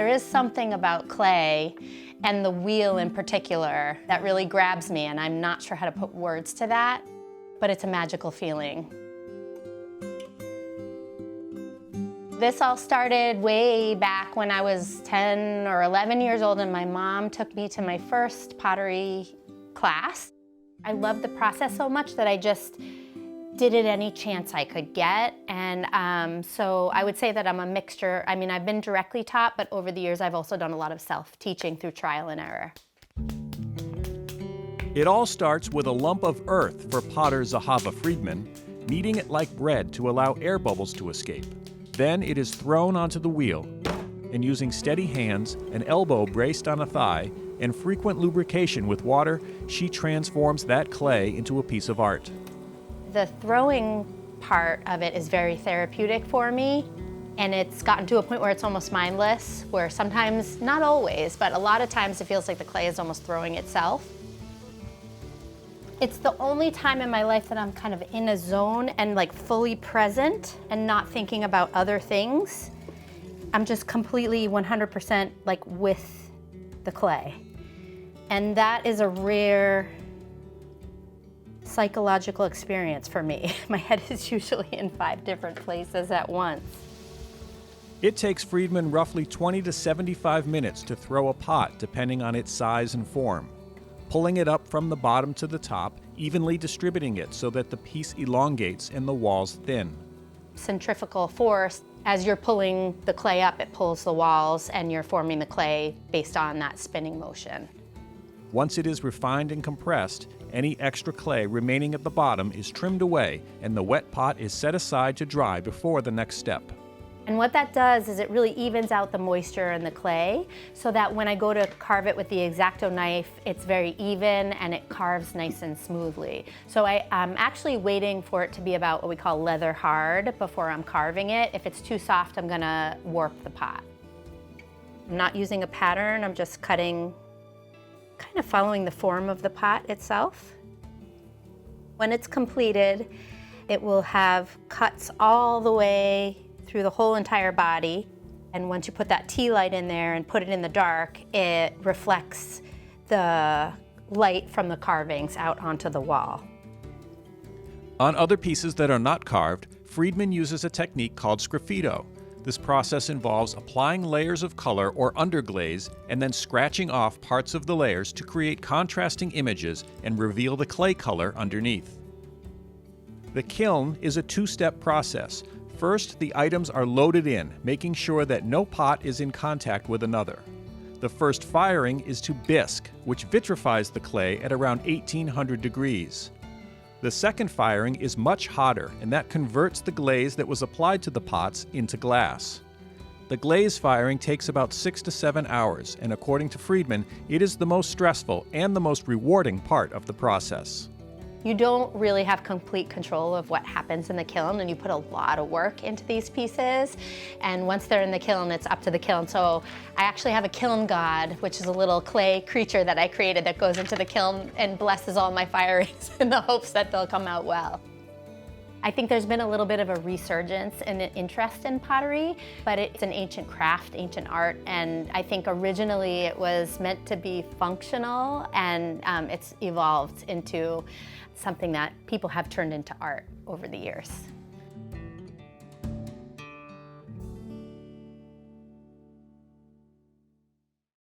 there is something about clay and the wheel in particular that really grabs me, and I'm not sure how to put words to that, but it's a magical feeling. This all started way back when I was 10 or 11 years old, and my mom took me to my first pottery class. I loved the process so much that I just did it any chance I could get. And so I would say that I'm a mixture. I mean, I've been directly taught, but over the years I've also done a lot of self-teaching through trial and error. It all starts with a lump of earth for potter Zahava Friedman, kneading it like bread to allow air bubbles to escape. Then it is thrown onto the wheel, and using steady hands, an elbow braced on a thigh, and frequent lubrication with water, she transforms that clay into a piece of art. The throwing part of it is very therapeutic for me, and it's gotten to a point where it's almost mindless, where sometimes, not always, but a lot of times it feels like the clay is almost throwing itself. It's the only time in my life that I'm kind of in a zone and like fully present and not thinking about other things. I'm just completely 100% like with the clay. And that is a rare psychological experience for me. My head is usually in 5 different places at once. It takes Friedman roughly 20 to 75 minutes to throw a pot, depending on its size and form. Pulling it up from the bottom to the top, evenly distributing it so that the piece elongates and the walls thin. Centrifugal force, as you're pulling the clay up, it pulls the walls and you're forming the clay based on that spinning motion. Once it is refined and compressed, any extra clay remaining at the bottom is trimmed away and the wet pot is set aside to dry before the next step. And what that does is it really evens out the moisture in the clay so that when I go to carve it with the X-Acto knife, it's very even and it carves nice and smoothly. So I'm actually waiting for it to be about what we call leather hard before I'm carving it. If it's too soft, I'm gonna warp the pot. I'm not using a pattern, I'm just cutting, kind of following the form of the pot itself. When it's completed, it will have cuts all the way through the whole entire body. And once you put that tea light in there and put it in the dark, it reflects the light from the carvings out onto the wall. On other pieces that are not carved, Friedman uses a technique called sgraffito. This process involves applying layers of color or underglaze and then scratching off parts of the layers to create contrasting images and reveal the clay color underneath. The kiln is a 2-step process. First, the items are loaded in, making sure that no pot is in contact with another. The first firing is to bisque, which vitrifies the clay at around 1800 degrees. The second firing is much hotter, and that converts the glaze that was applied to the pots into glass. The glaze firing takes about 6 to 7 hours, and according to Friedman, it is the most stressful and the most rewarding part of the process. You don't really have complete control of what happens in the kiln, and you put a lot of work into these pieces. And once they're in the kiln, it's up to the kiln. So I actually have a kiln god, which is a little clay creature that I created that goes into the kiln and blesses all my firings in the hopes that they'll come out well. I think there's been a little bit of a resurgence in an interest in pottery, but it's an ancient craft, ancient art, and I think originally it was meant to be functional, and it's evolved into something that people have turned into art over the years.